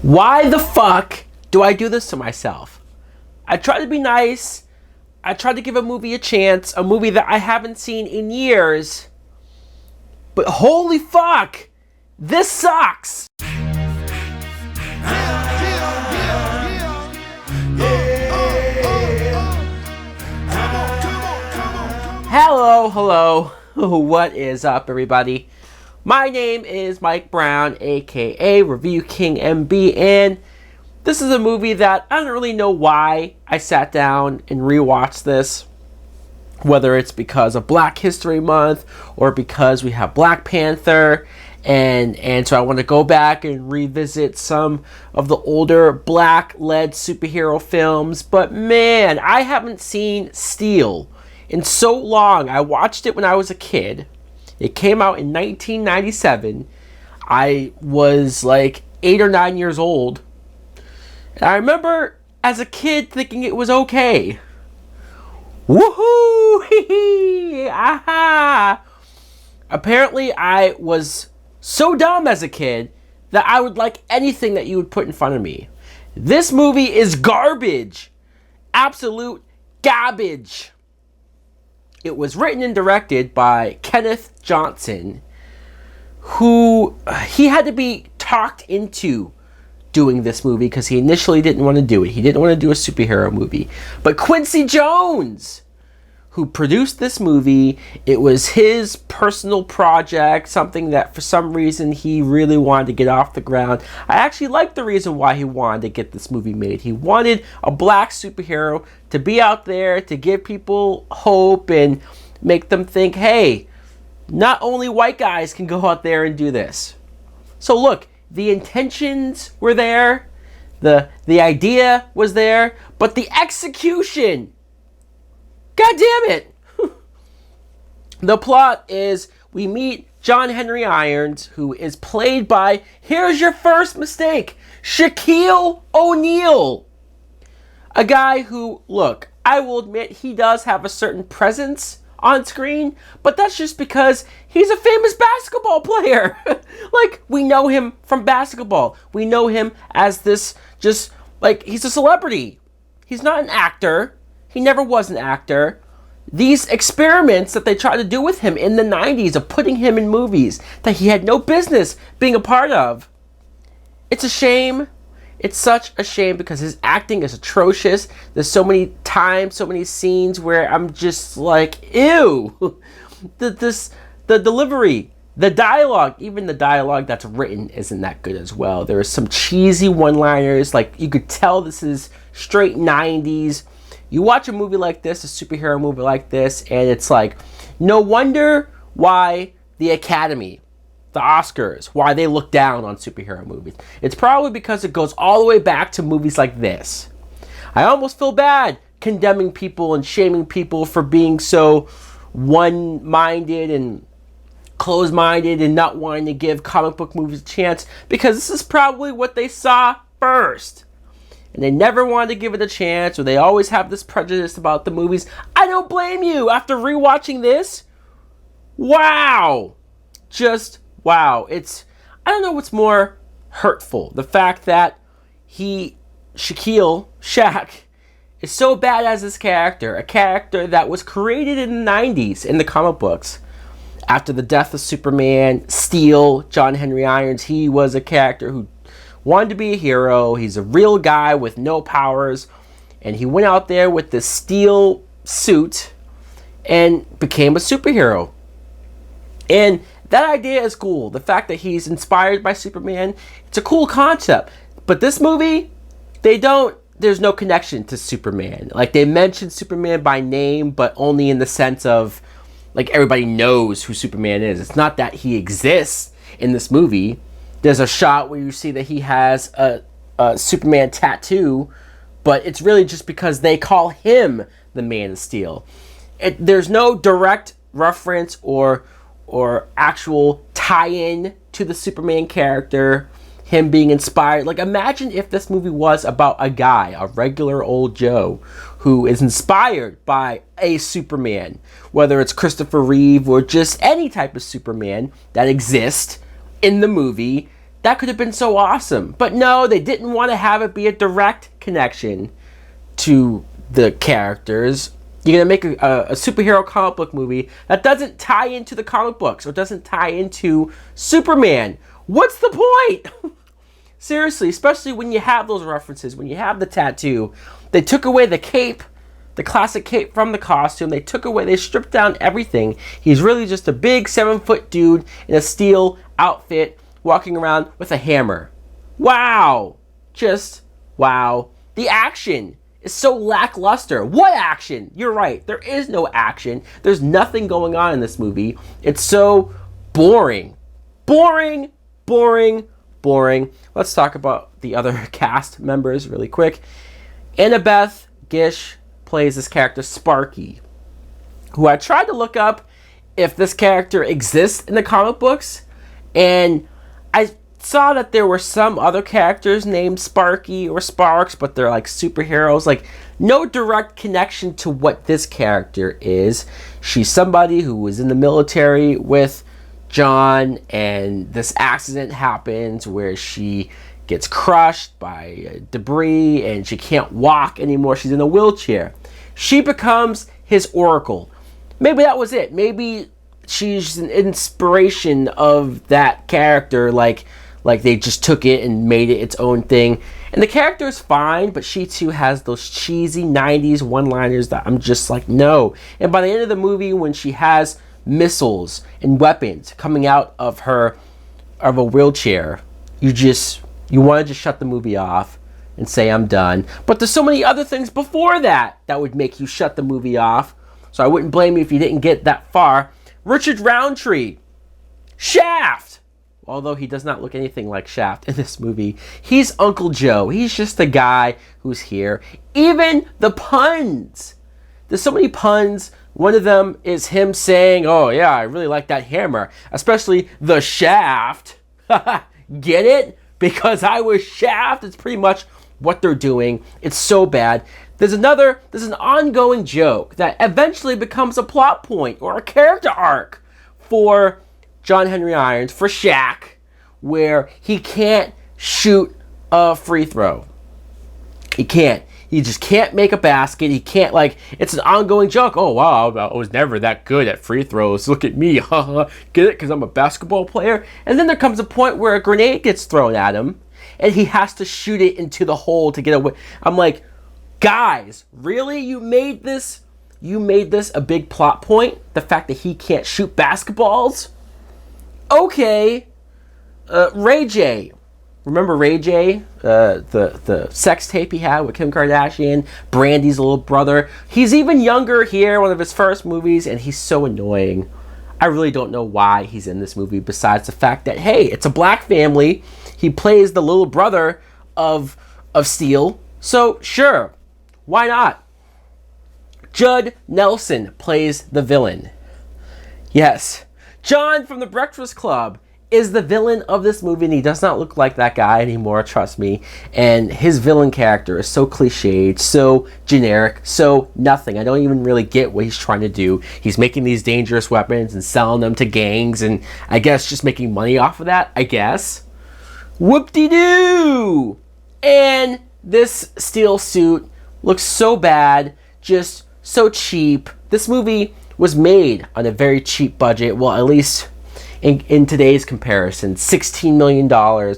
Why the fuck do I do this to myself? I try to be nice. I try to give a movie a chance, a movie that I haven't seen in years. But holy fuck, this sucks. Hello. What is up, everybody? My name is Mike Brown, aka ReviewKingMB, and this is a movie that I don't really know why I sat down and rewatched this. Whether it's because of Black History Month or because we have Black Panther, and so I want to go back and revisit some of the older Black-led superhero films. But man, I haven't seen Steel in so long. I watched it when I was a kid. It came out in 1997. I was like 8 or 9 years old. And I remember as a kid thinking it was okay. Woohoo! Hee-hee! Aha! Apparently I was so dumb as a kid that I would like anything that you would put in front of me. This movie is garbage. Absolute garbage. It was written and directed by Kenneth Johnson, who he had to be talked into doing this movie because he initially didn't want to do it. He didn't want to do a superhero movie. But Quincy Jones, who produced this movie, it was his personal project, something that for some reason he really wanted to get off the ground. I actually like the reason why he wanted to get this movie made. He wanted a black superhero to be out there to give people hope and make them think, hey, not only white guys can go out there and do this. So look, the intentions were there, the idea was there, but the execution, God damn it. The plot is we meet John Henry Irons, who is played by, here's your first mistake, Shaquille O'Neal. A guy who, look, I will admit he does have a certain presence on screen, but that's just because he's a famous basketball player. Like, we know him from basketball. We know him as this, just, like, he's a celebrity. He's not an actor. He never was an actor. These experiments that they tried to do with him in the 90s of putting him in movies that he had no business being a part of. It's a shame. It's such a shame because his acting is atrocious. There's so many times, so many scenes where I'm just like, ew. The delivery, the dialogue, even the dialogue that's written isn't that good as well. There are some cheesy one-liners. Like, you could tell this is straight 90s. You watch a movie like this, a superhero movie like this, and it's like, no wonder why the Academy, the Oscars, why they look down on superhero movies. It's probably because it goes all the way back to movies like this. I almost feel bad condemning people and shaming people for being so one-minded and closed-minded and not wanting to give comic book movies a chance, because this is probably what they saw first. And they never wanted to give it a chance, or they always have this prejudice about the movies. I don't blame you. After rewatching this, wow. Just wow. I don't know what's more hurtful. The fact that Shaq, is so bad as this character. A character that was created in the 90s in the comic books. After the death of Superman, Steel, John Henry Irons, he was a character who wanted to be a hero. He's a real guy with no powers, and he went out there with this steel suit and became a superhero. And that idea is cool. The fact that he's inspired by Superman, it's a cool concept. But this movie, there's no connection to Superman. Like, they mention Superman by name, but only in the sense of, like, everybody knows who Superman is. It's not that he exists in this movie. There's a shot where you see that he has a Superman tattoo, but it's really just because they call him the Man of Steel. There's no direct reference or actual tie-in to the Superman character, him being inspired. Like, imagine if this movie was about a guy, a regular old Joe, who is inspired by a Superman, whether it's Christopher Reeve or just any type of Superman that exists in the movie. That could have been so awesome. But no, they didn't want to have it be a direct connection to the characters. You're going to make a superhero comic book movie that doesn't tie into the comic books or doesn't tie into Superman. What's the point? Seriously, especially when you have those references, when you have the tattoo. They took away the cape, the classic cape from the costume. They stripped down everything. He's really just a big 7-foot dude in a steel outfit walking around with a hammer. Wow. Just wow. The action is so lackluster. What action? You're right. There is no action. There's nothing going on in this movie. It's so boring. Boring, boring, boring. Let's talk about the other cast members really quick. Annabeth Gish plays this character Sparky, who I tried to look up if this character exists in the comic books, and I saw that there were some other characters named Sparky or Sparks, but they're like superheroes. Like, no direct connection to what this character is. She's somebody who was in the military with John, and this accident happens where she gets crushed by debris and she can't walk anymore. She's in a wheelchair. She becomes his oracle. Maybe that was it. Maybe she's an inspiration of that character, like they just took it and made it its own thing. And the character is fine, but she too has those cheesy 90s one-liners that I'm just like, no. And by the end of the movie, when she has missiles and weapons coming out of a wheelchair, you want to just shut the movie off and say, I'm done. But there's so many other things before that would make you shut the movie off. So I wouldn't blame you if you didn't get that far. Richard Roundtree, Shaft. Although he does not look anything like Shaft in this movie. He's Uncle Joe. He's just the guy who's here. Even the puns. There's so many puns. One of them is him saying, oh yeah, I really like that hammer. Especially the shaft. Get it? Because I was Shaft. It's pretty much what they're doing. It's so bad. There's an ongoing joke that eventually becomes a plot point or a character arc for John Henry Irons, for Shaq, where he can't shoot a free throw. He can't. He just can't make a basket. He can't, it's an ongoing joke. Oh, wow, I was never that good at free throws. Look at me. Get it? Because I'm a basketball player? And then there comes a point where a grenade gets thrown at him, and he has to shoot it into the hole to get away. I'm like, guys, really? You made this a big plot point? The fact that he can't shoot basketballs? Okay. Ray J. Remember Ray J? The sex tape he had with Kim Kardashian, Brandy's little brother. He's even younger here, one of his first movies, and he's so annoying. I really don't know why he's in this movie, besides the fact that, hey, it's a black family. He plays the little brother of Steel. So, sure. Why not? Judd Nelson plays the villain. Yes. John from The Breakfast Club is the villain of this movie, and he does not look like that guy anymore, trust me. And his villain character is so cliched, so generic, so nothing. I don't even really get what he's trying to do. He's making these dangerous weapons and selling them to gangs, and I guess just making money off of that, I guess. Whoop-de-doo! And this steel suit looks so bad, just so cheap. This movie was made on a very cheap budget, well, at least in today's comparison, $16 million,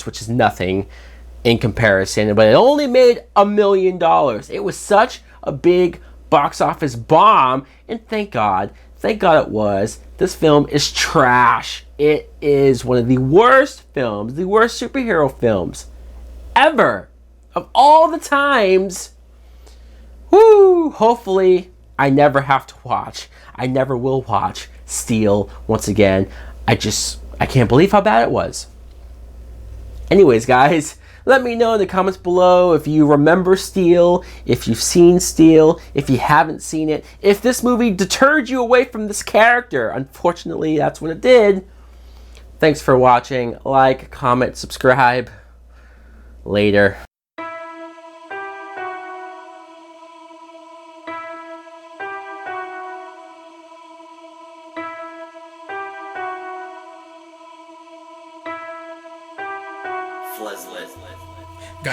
which is nothing in comparison, but it only made $1 million. It was such a big box office bomb, and thank God it was. This film is trash. It is one of the worst films, the worst superhero films ever, of all the times. Woo! Hopefully, I never have to watch. I never will watch Steel once again. I can't believe how bad it was. Anyways, guys, let me know in the comments below if you remember Steel, if you've seen Steel, if you haven't seen it, if this movie deterred you away from this character. Unfortunately, that's what it did. Thanks for watching. Like, comment, subscribe. Later.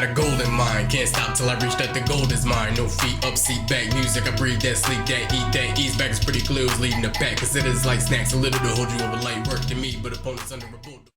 got a goal in mind. Can't stop till I reach that the gold is mine. No feet up, seat back, music, I breathe that, sleep that, eat that. Ease back is pretty clear, leading the back. Consider it's like snacks, a little to hold you over light work to me, but opponents under a bullet.